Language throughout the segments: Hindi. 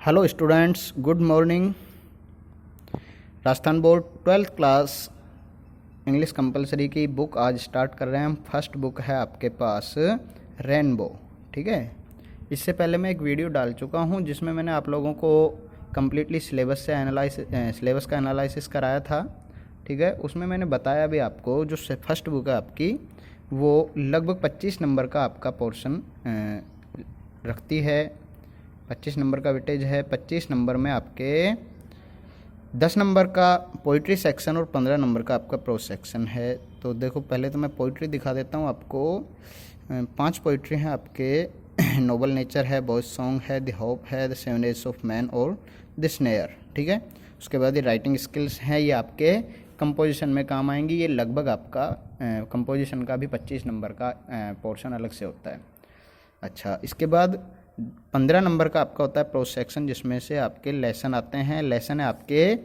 Hello students, good morning. Rajasthan board 12th class English compulsory की बुक आज स्टार्ट कर रहे हैं हम। फर्स्ट बुक है आपके पास रेनबो। ठीक है, इससे पहले मैं एक वीडियो डाल चुका हूं जिसमें मैंने आप लोगों को कम्प्लीटली सिलेबस का एनालिसिस कराया था। ठीक है, उसमें मैंने बताया भी आपको जो फर्स्ट बुक है आपकी वो लगभग 25 नंबर का आपका पोर्शन रखती है। 25 नंबर का वेटेज है। 25 नंबर में आपके 10 नंबर का पोइट्री सेक्शन और 15 नंबर का आपका प्रोज सेक्शन है। तो देखो, पहले तो मैं पोइट्री दिखा देता हूँ आपको। 5 पोइट्री हैं आपके। नोबल नेचर है, बॉयज सॉन्ग है, द होप है, द 7 एज ऑफ मैन और द स्नेयर। ठीक है, उसके बाद ये राइटिंग स्किल्स हैं, ये आपके कंपोजिशन में काम आएंगी। ये लगभग आपका कंपोजिशन का भी 25 नंबर का पोर्शन अलग से होता है। अच्छा, इसके बाद 15 नंबर का आपका होता है प्रोज सेक्शन, जिसमें से आपके लेसन आते हैं। लेसन है आपके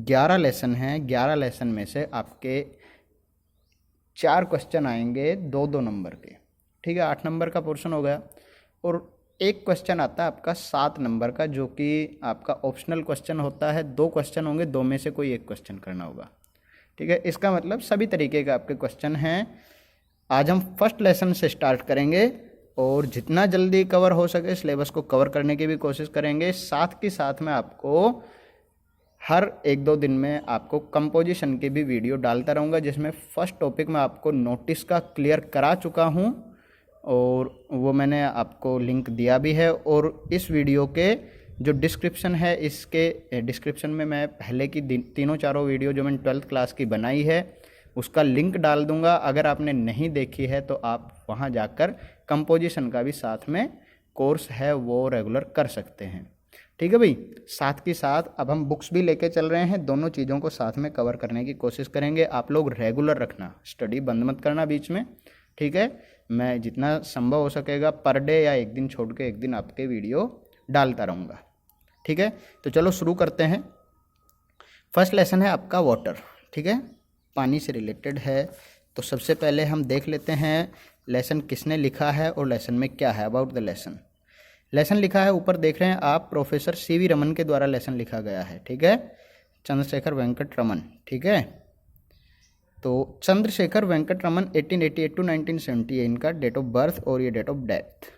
11 लेसन हैं। 11 लेसन में से आपके 4 क्वेश्चन आएंगे 2-2 नंबर के। ठीक है, 8 नंबर का पोर्शन हो गया। और एक क्वेश्चन आता है आपका 7 नंबर का, जो कि आपका ऑप्शनल क्वेश्चन होता है। 2 क्वेश्चन होंगे, 2 में से कोई एक क्वेश्चन करना होगा। ठीक है, इसका मतलब सभी तरीके के आपके क्वेश्चन हैं। आज हम फर्स्ट लेसन से स्टार्ट करेंगे और जितना जल्दी कवर हो सके सिलेबस को कवर करने की भी कोशिश करेंगे। साथ के साथ में आपको हर 1-2 दिन में आपको कंपोजिशन की भी वीडियो डालता रहूँगा, जिसमें फर्स्ट टॉपिक में आपको नोटिस का क्लियर करा चुका हूँ और वो मैंने आपको लिंक दिया भी है। और इस वीडियो के जो डिस्क्रिप्शन है, इसके डिस्क्रिप्शन में मैं पहले की तीनों चारों वीडियो जो मैंने 12th क्लास की बनाई है उसका लिंक डाल दूंगा। अगर आपने नहीं देखी है तो आप वहां जाकर कंपोजिशन का भी साथ में कोर्स है वो रेगुलर कर सकते हैं। ठीक है भाई, साथ के साथ अब हम बुक्स भी लेके चल रहे हैं। दोनों चीज़ों को साथ में कवर करने की कोशिश करेंगे। आप लोग रेगुलर रखना, स्टडी बंद मत करना बीच में। ठीक है, मैं जितना संभव हो सकेगा पर डे या एक दिन छोड़ के एक दिन आपके वीडियो डालता रहूँगा। ठीक है, तो चलो शुरू करते हैं। फर्स्ट लेसन है आपका वाटर। ठीक है, पानी से रिलेटेड है। तो सबसे पहले हम देख लेते हैं लेसन किसने लिखा है और लेसन में क्या है। अबाउट द लेसन, लेसन लिखा है ऊपर देख रहे हैं आप, प्रोफेसर सीवी रमन के द्वारा लेसन लिखा गया है। ठीक है, चंद्रशेखर वेंकट रमन। ठीक है, तो चंद्रशेखर वेंकट रमन 1888 to 1970 है इनका डेट ऑफ बर्थ और ये date of death.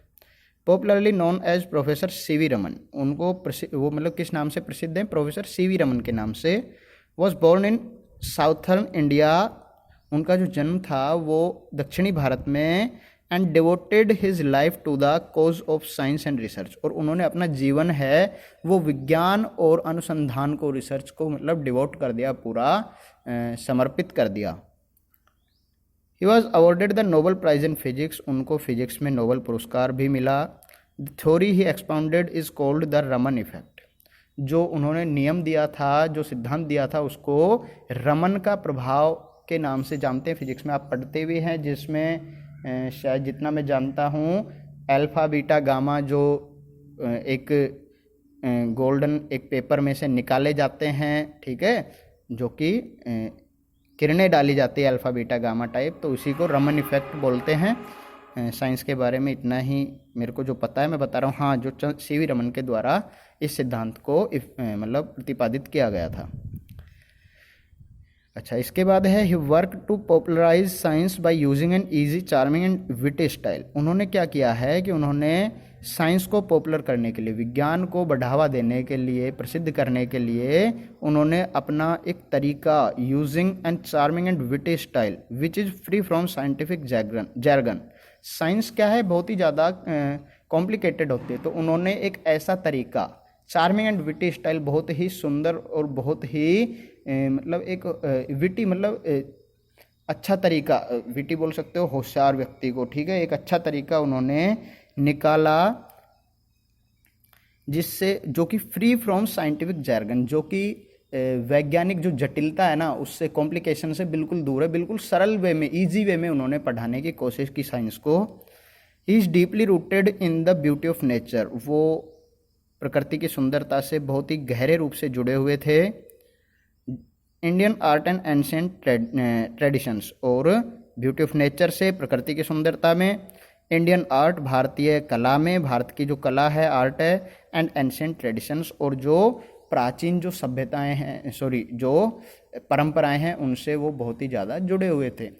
Popularly known as professor C V Raman, उनको वो मतलब किस नाम से प्रसिद्ध हैं? प्रोफेसर सीवी रमन के नाम से। Was born in southern India, उनका जो जन्म था वो दक्षिणी भारत में। And devoted his life to the cause of science and research, और उन्होंने अपना जीवन है वो विज्ञान और अनुसंधान को, रिसर्च को मतलब डिवोट कर दिया, पूरा समर्पित कर दिया। He was awarded the Nobel prize in physics, उनको फिजिक्स में नोबल पुरस्कार भी मिला। The theory he expounded is called the Raman effect, जो उन्होंने नियम दिया था, जो सिद्धांत दिया था, उसको रमन का प्रभाव के नाम से जानते हैं। फिजिक्स में आप पढ़ते भी हैं, जिसमें शायद जितना मैं जानता हूँ अल्फा बीटा गामा जो एक गोल्डन एक पेपर में से निकाले जाते हैं। ठीक है, जो कि किरणें डाली जाती है अल्फा बीटा गामा टाइप, तो उसी को रमन इफेक्ट बोलते हैं। साइंस के बारे में इतना ही मेरे को जो पता है मैं बता रहा हूँ। हाँ, जो सीवी रमन के द्वारा इस सिद्धांत को मतलब प्रतिपादित किया गया था। अच्छा, इसके बाद है ही work to popularize science by using an easy charming and witty style. उन्होंने क्या किया है कि उन्होंने साइंस को पॉपुलर करने के लिए, विज्ञान को बढ़ावा देने के लिए, प्रसिद्ध करने के लिए उन्होंने अपना एक तरीका using and charming and witty style which is free from scientific jargon. Science क्या है, बहुत ही ज़्यादा कॉम्प्लिकेटेड होती है, तो उन्होंने एक ऐसा तरीका, चार्मिंग एंड विटी स्टाइल, बहुत ही सुंदर और बहुत ही मतलब एक विटी मतलब अच्छा तरीका, विटी बोल सकते हो होशियार व्यक्ति को। ठीक है, एक अच्छा तरीका उन्होंने निकाला जिससे, जो कि फ्री फ्रॉम साइंटिफिक जैर्गन, जो कि वैज्ञानिक जो जटिलता है ना उससे, कॉम्प्लिकेशन से बिल्कुल दूर है, बिल्कुल सरल वे में, इजी वे में उन्होंने पढ़ाने की कोशिश की साइंस को। He is deeply rooted in the beauty of nature, वो प्रकृति की सुंदरता से बहुत ही गहरे रूप से जुड़े हुए थे। Indian art and ancient traditions, और ब्यूटी ऑफ नेचर से, प्रकृति की सुंदरता में इंडियन आर्ट, भारतीय कला में, भारत की जो कला है, आर्ट है, एंड एंशिएंट ट्रेडिशंस, और जो प्राचीन जो सभ्यताएं हैं, जो परंपराएं हैं, उनसे वो बहुत ही ज़्यादा जुड़े हुए थे।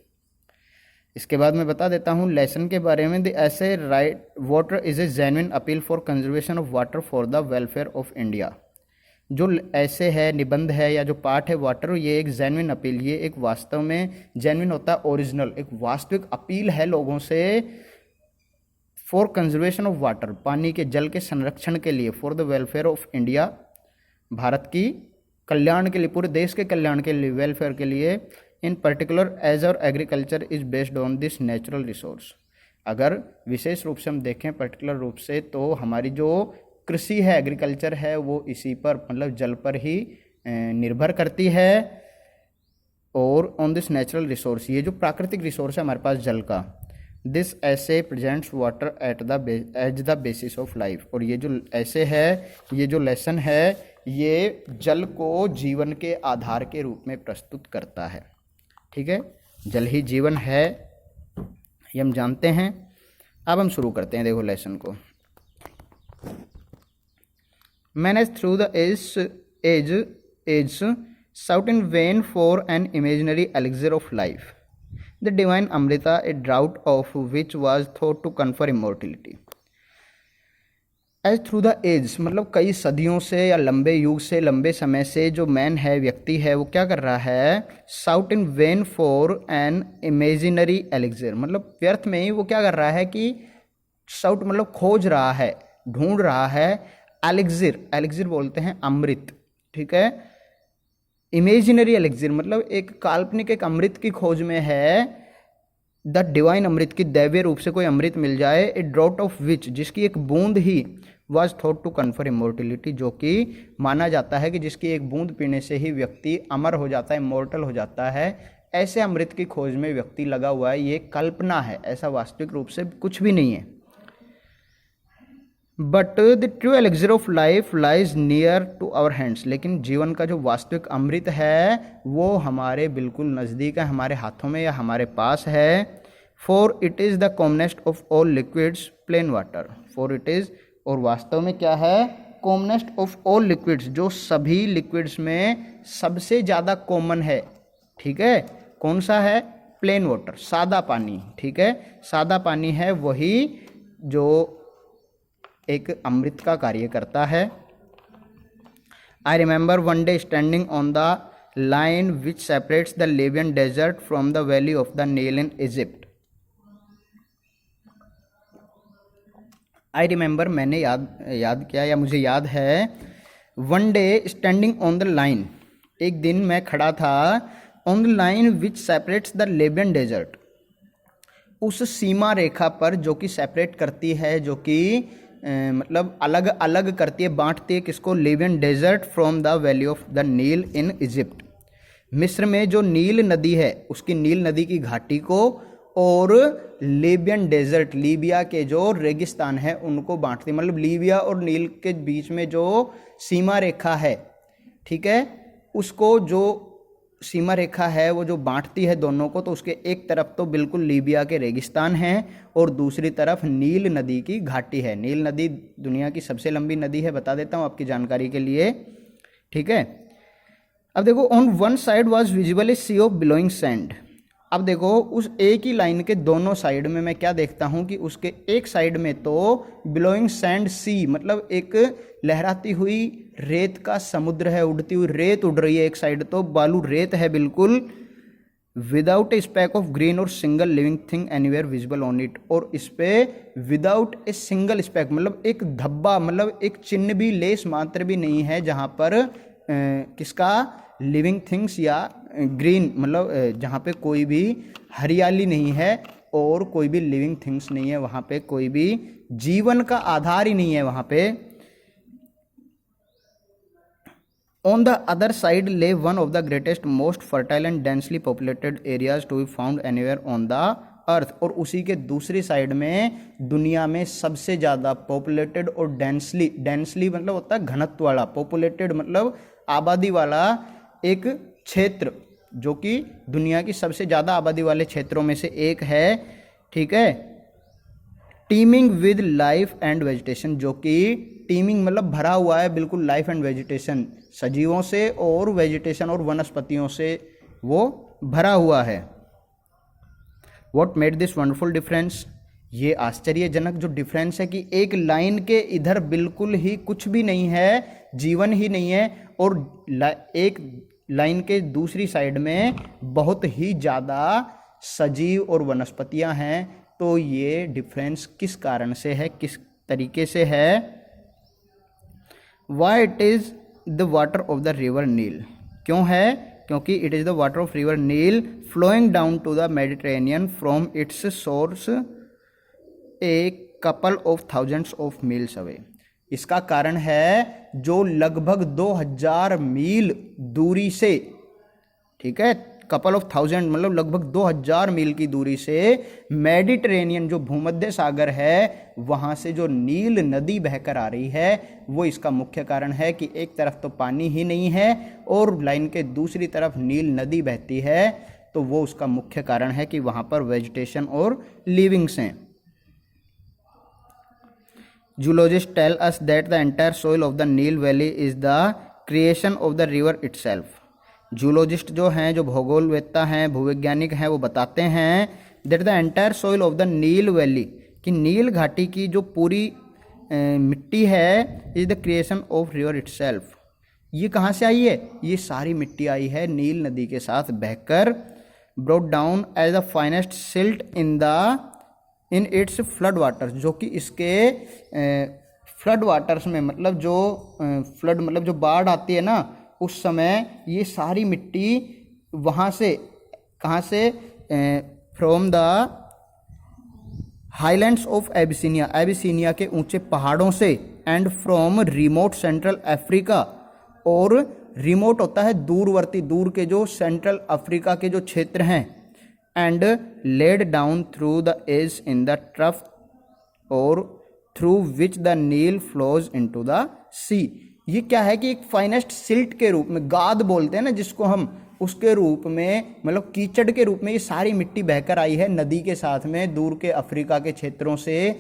इसके बाद मैं बता देता हूँ लेसन के बारे में। द ऐसे right water is a genuine appeal for conservation of water for the welfare of India. जो ऐसे है, निबंध है, या जो पाठ है वाटर, ये एक जेन्युइन अपील, ये एक वास्तव में जेन्युइन होता है, ओरिजिनल, एक वास्तविक अपील है लोगों से फॉर कंजर्वेशन ऑफ वाटर, पानी के, जल के संरक्षण के लिए, for the welfare of India, Bharat की कल्याण के लिए, पूरे देश के कल्याण के लिए, वेलफेयर के लिए। इन पर्टिकुलर एज और agriculture is based on this natural resource. अगर विशेष रूप से हम देखें पर्टिकुलर रूप से, तो हमारी जो कृषि है, एग्रीकल्चर है, वो इसी पर, मतलब जल पर ही निर्भर करती है। और ऑन दिस नेचुरल रिसोर्स, ये जो प्राकृतिक रिसोर्स है हमारे पास जल का, this essay presents water at the age the basis of life. और ये जो ऐसे है, ये जो लेसन है, ये जल को जीवन के आधार के रूप में प्रस्तुत करता है। ठीक है, जल ही जीवन है, ये हम जानते हैं। अब हम शुरू करते हैं, देखो लेसन को। Man has through the age sought in vain for an imaginary elixir of life, the divine Amrita, a draught of which was thought to confer immortality. Age through the age मतलब कई सदियों से या लंबे युग से, लंबे समय से जो मैन है, व्यक्ति है, वो क्या कर रहा है, sought in vain for an imaginary elixir, मतलब व्यर्थ में ही वो क्या कर रहा है कि साउट मतलब खोज रहा है, ढूंढ रहा है, एलिक्सिर, एलिक्सिर बोलते हैं अमृत। ठीक है, इमेजिनरी एलिक्सिर मतलब एक काल्पनिक, एक अमृत की खोज में है। द डिवाइन अमृत की दैवीय रूप से कोई अमृत मिल जाए, ए ड्रॉट ऑफ विच, जिसकी एक बूंद ही was thought to confer immortality, जो कि माना जाता है कि जिसकी एक बूंद पीने से ही व्यक्ति अमर हो जाता है, इमोर्टल हो जाता है। ऐसे अमृत की खोज में व्यक्ति लगा हुआ है, ये कल्पना है, ऐसा वास्तविक रूप से कुछ भी नहीं है। But the true elixir of life lies near to our hands, लेकिन जीवन का जो वास्तविक अमृत है वो हमारे बिल्कुल नज़दीक है, हमारे हाथों में या हमारे पास है। For it is the commonest of all liquids plain water, for it is, और वास्तव में क्या है, कॉमनेस्ट ऑफ ऑल लिक्विड्स, जो सभी लिक्विड्स में सबसे ज़्यादा कॉमन है। ठीक है, कौन सा है, प्लेन वाटर, सादा पानी। ठीक है, सादा पानी है वही जो एक अमृत का कार्य करता है। I remember one day standing on the line which separates the Libyan desert from the valley of the Nile in Egypt. I remember, मैंने याद किया या मुझे याद है, one day standing on the line, एक दिन मैं खड़ा था, on the line which separates the Libyan desert, उस सीमा रेखा पर जो कि सेपरेट करती है, जो कि मतलब अलग अलग करती है, बांटती है किसको, Libyan desert from the valley of the Nile in Egypt, मिस्र में जो नील नदी है उसकी, नील नदी की घाटी को, और लिबियन डेजर्ट, लीबिया के जो रेगिस्तान है उनको बांटती है। मतलब लीबिया और नील के बीच में जो सीमा रेखा है, ठीक है, उसको जो सीमा रेखा है वो जो बांटती है दोनों को, तो उसके एक तरफ तो बिल्कुल लीबिया के रेगिस्तान हैं और दूसरी तरफ नील नदी की घाटी है। नील नदी दुनिया की सबसे लंबी नदी है, बता देता हूँ आपकी जानकारी के लिए। ठीक है, अब देखो, on one side was visible a sea of billowing sand. अब देखो, उस एक ही लाइन के दोनों साइड में मैं क्या देखता हूँ कि उसके एक साइड में तो बिलोइंग सैंड सी, मतलब एक लहराती हुई रेत का समुद्र है, उड़ती हुई रेत उड़ रही है एक साइड, तो बालू रेत है बिल्कुल, without a speck of green और single living thing anywhere visible on it, और इस पे विदाउट ए सिंगल स्पैक मतलब एक धब्बा, मतलब एक चिन्ह भी, लेस मात्र भी नहीं है जहाँ पर किसका, लिविंग थिंग्स या ग्रीन, मतलब जहाँ पे कोई भी हरियाली नहीं है और कोई भी लिविंग थिंग्स नहीं है, वहाँ पे कोई भी जीवन का आधार ही नहीं है वहाँ पे। On the other side lay one of the greatest, most fertile and densely populated areas to be found anywhere on the earth, और उसी के दूसरी साइड में दुनिया में सबसे ज़्यादा पॉपुलेटेड और डेंसली मतलब होता है घनत्व वाला, पॉपुलेटेड मतलब आबादी वाला एक क्षेत्र, जो कि दुनिया की सबसे ज़्यादा आबादी वाले क्षेत्रों में से एक है। ठीक है, teeming with life and vegetation, जो कि टीमिंग मतलब भरा हुआ है बिल्कुल लाइफ एंड वेजिटेशन, सजीवों से और वेजिटेशन और वनस्पतियों से वो भरा हुआ है। What made this wonderful difference, ये आश्चर्यजनक जो डिफरेंस है कि एक लाइन के इधर बिल्कुल ही कुछ भी नहीं है, जीवन ही नहीं है, और एक लाइन के दूसरी साइड में बहुत ही ज़्यादा सजीव और वनस्पतियां हैं। तो ये डिफरेंस किस कारण से है, किस तरीके से है? Why it is the water of the river Nile, क्यों है? क्योंकि it is the water of river Nile flowing down to the Mediterranean from its source a couple of thousands of miles away. इसका कारण है जो लगभग 2000 मील दूरी से, ठीक है, कपल ऑफ थाउजेंड मतलब लगभग 2000 मील की दूरी से मेडिटेरेनियन जो भूमध्य सागर है वहाँ से जो नील नदी बहकर आ रही है, वो इसका मुख्य कारण है कि एक तरफ तो पानी ही नहीं है और लाइन के दूसरी तरफ नील नदी बहती है, तो वो उसका मुख्य कारण है कि वहाँ पर वेजिटेशन और लिविंग्स हैं। Zoologists tell us that the entire soil of the Nile Valley is the creation of the river itself. Zoologist जो हैं, जो भूगोलवेत्ता हैं, भूवैज्ञानिक हैं, वो बताते हैं that the entire soil of the Nile valley, कि नील घाटी की जो पूरी मिट्टी है is the creation of river itself. ये कहाँ से आई है? ये सारी मिट्टी आई है नील नदी के साथ बहकर, brought down as the finest silt in its flood waters, जो कि इसके फ्लड वाटर्स में, मतलब जो फ्लड मतलब जो बाढ़ आती है ना, उस समय ये सारी मिट्टी वहाँ से, कहाँ से? From the highlands of Abyssinia, Abyssinia के ऊंचे पहाड़ों से, and from remote central Africa, और रिमोट होता है दूरवर्ती, दूर के जो सेंट्रल अफ्रीका के जो क्षेत्र हैं, and laid down through the edge in the trough or through which the Nile flows into the sea। ये क्या है कि एक फाइनेस्ट सिल्ट के रूप में, गाद बोलते हैं ना जिसको हम, उसके रूप में, मतलब कीचड़ के रूप में ये सारी मिट्टी बहकर आई है नदी के साथ में, दूर के अफ्रीका के क्षेत्रों से,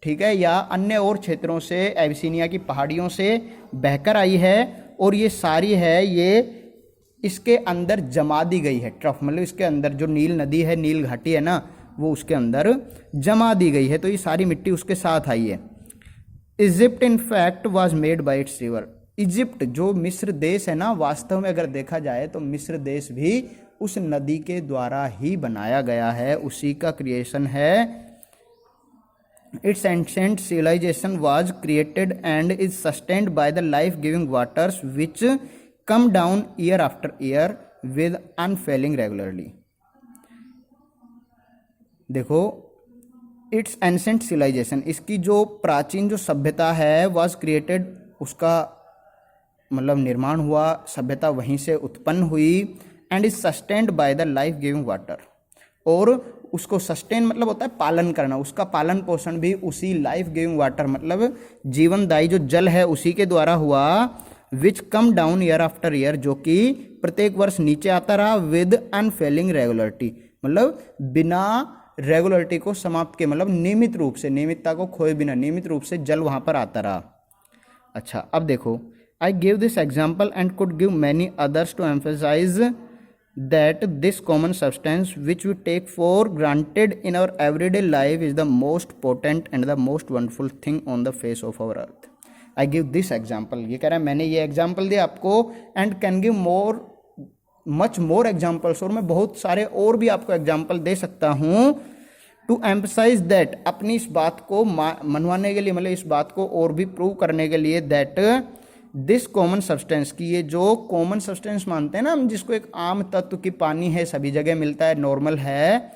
ठीक है, या अन्य और क्षेत्रों से, एबिसिनिया की पहाड़ियों से बहकर आई है, और ये सारी है ये इसके अंदर जमा दी गई है। ट्रफ मतलब इसके अंदर जो नील नदी है, नील घाटी है ना, वो उसके अंदर जमा दी गई है, तो ये सारी मिट्टी उसके साथ आई है। Egypt in fact was made by it's river, Egypt जो मिस्र देश है ना, वास्तव में अगर देखा जाए तो मिस्र देश भी उस नदी के द्वारा ही बनाया गया है, उसी का क्रिएशन है। Its ancient civilisation was created and is sustained by the life giving waters which come down year after year with unfailing regularly। देखो, इट्स एंशिएंट सिविलाइजेशन, इसकी जो प्राचीन जो सभ्यता है, वाज क्रिएटेड, उसका मतलब निर्माण हुआ, सभ्यता वहीं से उत्पन्न हुई, and is sustained by the life giving water, और उसको सस्टेन मतलब होता है पालन करना, उसका पालन पोषण भी उसी लाइफ गिविंग वाटर मतलब जीवनदायी जो जल है उसी के द्वारा हुआ। Which come down year after year, जो कि प्रत्येक वर्ष नीचे आता रहा, विद अनफेलिंग रेगुलरिटी, मतलब बिना रेगुलरिटी को समाप्त किए, मतलब नियमित रूप से, नियमितता को खोए बिना नियमित रूप से जल वहाँ पर आता रहा। अच्छा, अब देखो, I give this example and could give many others to emphasise that this common substance which we take for granted in our everyday life is the most potent and the most wonderful thing on the face of our earth। I give this example, ये कह रहा है मैंने ये एग्जाम्पल दिया आपको, and can give more much more examples, और मैं बहुत सारे और भी आपको एग्जाम्पल दे सकता हूँ टू एम्फसाइज दैट, अपनी इस बात को मनवाने के लिए, मतलब इस बात को और भी प्रूव करने के लिए, दैट दिस कॉमन सब्सटेंस, की ये जो कॉमन सब्सटेंस मानते हैं ना हम, जिसको एक आम तत्व की पानी है, सभी जगह मिलता है, नॉर्मल है,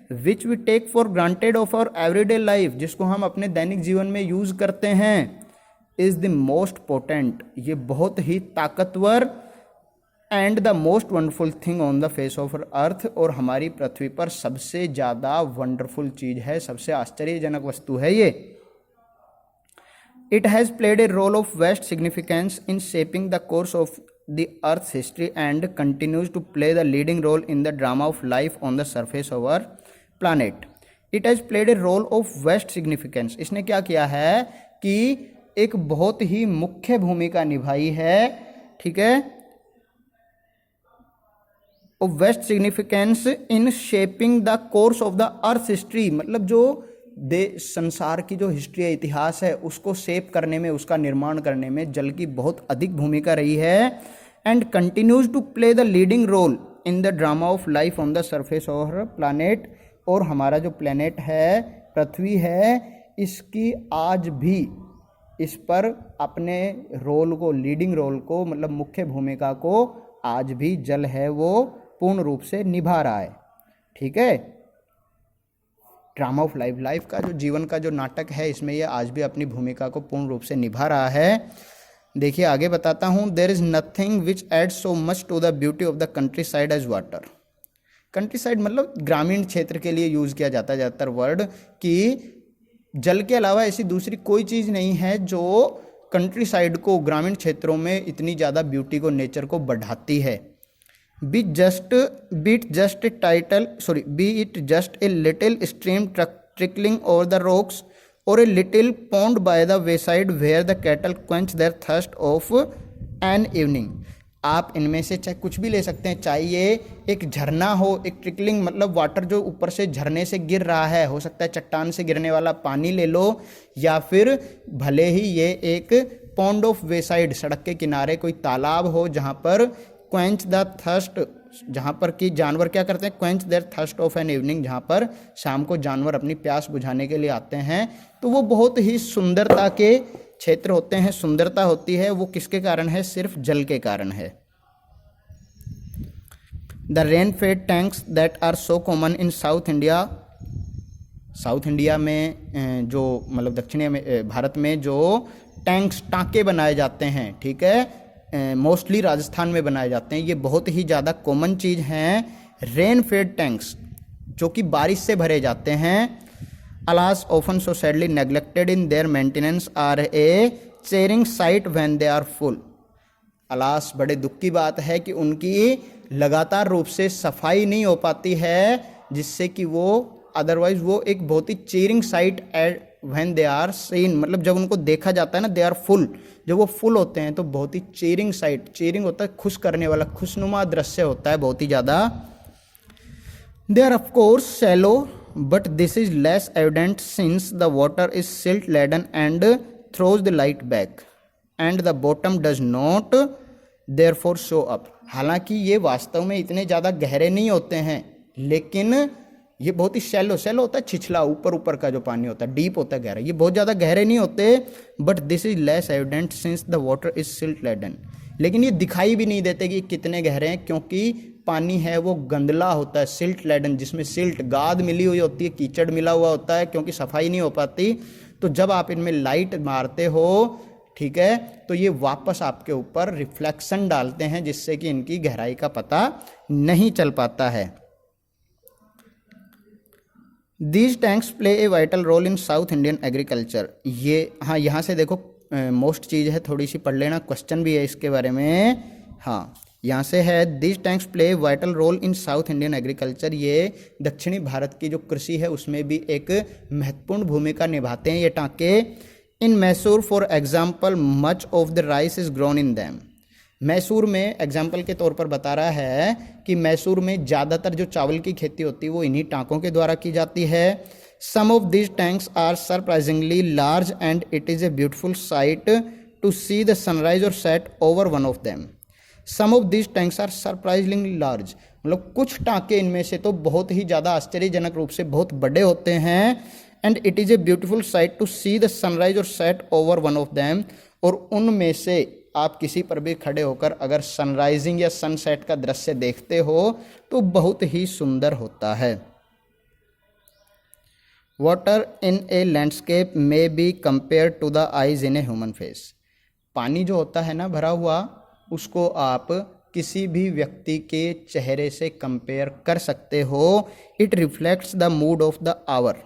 which we take for granted of our everyday life, जिसको हम अपने दैनिक जीवन में यूज करते हैं, इज द मोस्ट पोटेंट, ये बहुत ही ताकतवर, and the most wonderful thing on the face of earth, और हमारी पृथ्वी पर सबसे ज़्यादा वंडरफुल चीज़ है, सबसे आश्चर्यजनक वस्तु है ये। It has played a role of vast significance in shaping the course of the Earth's history and continues to play the leading role in the drama of life on the surface of our planet। It has played a role of vast significance, इसने क्या किया है कि एक बहुत ही मुख्य भूमिका निभाई है, ठीक है, of vast significance in shaping the course of the earth history, मतलब जो संसार की जो हिस्ट्री है, इतिहास है, उसको शेप करने में, उसका निर्माण करने में जल की बहुत अधिक भूमिका रही है। And continues to play the leading role in the drama of life on the surface of planet, और हमारा जो प्लेनेट है, पृथ्वी है, इसकी आज भी इस पर अपने रोल को, लीडिंग रोल को, मतलब मुख्य भूमिका को आज भी जल है वो पूर्ण रूप से निभा रहा है, ठीक है। ड्रामा ऑफ लाइफ, लाइफ का जो जीवन का जो नाटक है, इसमें ये आज भी अपनी भूमिका को पूर्ण रूप से निभा रहा है। देखिए आगे बताता हूँ। There is nothing which adds so much to the beauty of the countryside as water. Countryside मतलब ग्रामीण क्षेत्र के लिए यूज़ किया जाता है ज़्यादातर वर्ड, कि जल के अलावा ऐसी दूसरी कोई चीज़ नहीं है जो कंट्री साइड को, ग्रामीण क्षेत्रों में इतनी ज़्यादा ब्यूटी को, नेचर को बढ़ाती है। Be it just a little stream trickling over the rocks और a little pond by the way side where the cattle quench their thirst of an evening. आप इनमें से चाहे कुछ भी ले सकते हैं, चाहे ये एक झरना हो, एक ट्रिकलिंग मतलब वाटर जो ऊपर से झरने से गिर रहा है, हो सकता है चट्टान से गिरने वाला पानी ले लो, या फिर भले ही ये एक पॉन्ड ऑफ वे साइड, सड़क के किनारे कोई तालाब हो जहाँ पर क्वेंच द थर्स्ट, जहाँ पर कि जानवर क्या करते हैं, quench their thirst of an evening, जहाँ पर शाम को जानवर अपनी प्यास बुझाने के लिए आते हैं, तो वो बहुत ही सुंदरता के क्षेत्र होते हैं। सुंदरता होती है वो किसके कारण है, सिर्फ जल के कारण है। The rain fed tanks that are so common in South India, South India में जो मतलब दक्षिणी भारत में जो टैंक्स, टाँके बनाए जाते हैं, ठीक है, मोस्टली राजस्थान में बनाए जाते हैं, ये बहुत ही ज़्यादा कॉमन चीज़ हैं। रेन फेड टैंक्स जो कि बारिश से भरे जाते हैं। Alas often so sadly neglected in their maintenance are a cheering sight when they are full. Alas बड़े दुख की बात है कि उनकी लगातार रूप से सफाई नहीं हो पाती है, जिससे कि वो अदरवाइज वो एक बहुत ही cheering sight at when they are seen, मतलब जब उनको देखा जाता है ना, दे आर फुल, जब वो फुल होते हैं तो बहुत ही चेयरिंग साइट, चेयरिंग होता है खुश करने वाला, खुशनुमा दृश्य होता है बहुत ही ज़्यादा। They are of course shallow but this is less evident since the water is silt laden and throws the light back and the bottom does not therefore show up. हालांकि ये वास्तव में इतने ज़्यादा गहरे नहीं होते हैं, लेकिन ये बहुत ही शैलो होता है, छिछला ऊपर ऊपर का जो पानी होता है, डीप होता है, गहरा, ये बहुत ज़्यादा गहरे नहीं होते। But this is less evident since the water is silt laden, लेकिन ये दिखाई भी नहीं देते कि कितने गहरे हैं, क्योंकि पानी है वो गंदला होता है, सिल्ट लेडन, जिसमें सिल्ट गाद मिली हुई होती है, कीचड़ मिला हुआ होता है, क्योंकि सफाई नहीं हो पाती। तो जब आप इनमें लाइट मारते हो, ठीक है, तो ये वापस आपके ऊपर रिफ्लेक्शन डालते हैं, जिससे कि इनकी गहराई का पता नहीं चल पाता है। These tanks play a vital role in South Indian agriculture. ये हाँ, यहाँ से देखो मोस्ट चीज़ है, थोड़ी सी पढ़ लेना, क्वेश्चन भी है इसके बारे में। हाँ, यहाँ से है these tanks play vital role in South Indian agriculture. ये दक्षिणी भारत की जो कृषि है उसमें भी एक महत्वपूर्ण भूमिका निभाते हैं ये टाँके। In Mysore for example much of the rice is grown in them. Mysore में एग्जाम्पल के तौर पर बता रहा है कि मैसूर में ज़्यादातर जो चावल की खेती होती है वो इन्हीं टाँकों के द्वारा की जाती है। Some of this tanks are surprisingly large and it is a beautiful sight to see the sunrise और set over one of them. Some of this tanks are surprisingly large, मतलब कुछ टाँके इनमें से तो बहुत ही ज़्यादा आश्चर्यजनक रूप से बहुत बड़े होते हैं। And it is a beautiful sight to see the sunrise और set over one of them, और उनमें से आप किसी पर भी खड़े होकर अगर सनराइजिंग या सनसेट का दृश्य देखते हो तो बहुत ही सुंदर होता है। Water in a landscape may be compare to the eyes in a human face. पानी जो होता है ना भरा हुआ, उसको आप किसी भी व्यक्ति के चेहरे से कंपेयर कर सकते हो। It reflects the mood of the hour.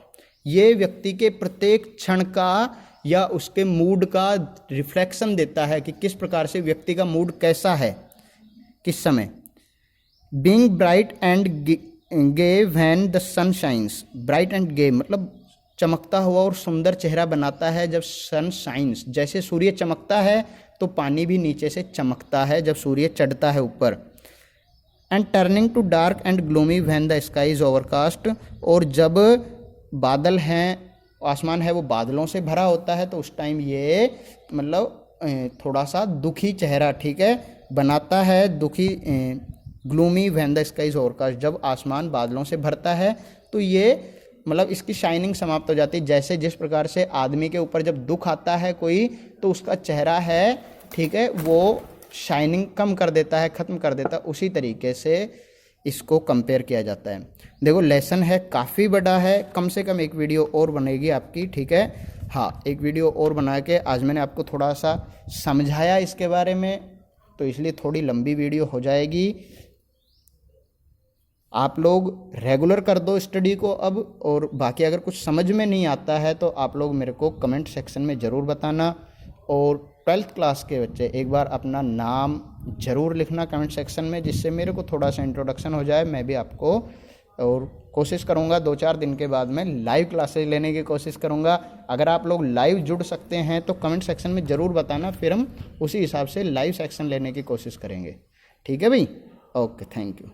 ये व्यक्ति के प्रत्येक क्षण का या उसके मूड का रिफ्लेक्शन देता है कि किस प्रकार से व्यक्ति का मूड कैसा है किस समय। Being bright and gay when the sun shines, bright and gay मतलब चमकता हुआ और सुंदर चेहरा बनाता है जब सन शाइन्स, जैसे सूर्य चमकता है तो पानी भी नीचे से चमकता है जब सूर्य चढ़ता है ऊपर। And turning to dark and gloomy when the sky is overcast, और जब बादल हैं, आसमान है वो बादलों से भरा होता है तो उस टाइम ये मतलब थोड़ा सा दुखी चेहरा, ठीक है, बनाता है, दुखी gloomy when the sky is overcast, जब आसमान बादलों से भरता है तो ये मतलब इसकी शाइनिंग समाप्त हो जाती है। जैसे जिस प्रकार से आदमी के ऊपर जब दुख आता है कोई तो उसका चेहरा है, ठीक है, वो शाइनिंग कम कर देता है, ख़त्म कर देता है, उसी तरीके से इसको कंपेयर किया जाता है। देखो लेसन है काफ़ी बड़ा है, कम से कम एक वीडियो और बनेगी आपकी, ठीक है, हाँ एक वीडियो और बना के आज मैंने आपको थोड़ा सा समझाया इसके बारे में, तो इसलिए थोड़ी लंबी वीडियो हो जाएगी। आप लोग रेगुलर कर दो स्टडी को अब, और बाकी अगर कुछ समझ में नहीं आता है तो आप लोग मेरे को कमेंट सेक्शन में ज़रूर बताना। और 12th क्लास के बच्चे एक बार अपना नाम ज़रूर लिखना कमेंट सेक्शन में, जिससे मेरे को थोड़ा सा इंट्रोडक्शन हो जाए। मैं भी आपको और कोशिश करूंगा 2-4 दिन के बाद मैं लाइव क्लासेज लेने की कोशिश करूंगा। अगर आप लोग लाइव जुड़ सकते हैं तो कमेंट सेक्शन में ज़रूर बताना, फिर हम उसी हिसाब से लाइव सेक्शन लेने की कोशिश करेंगे। ठीक है भाई, ओके, थैंक यू।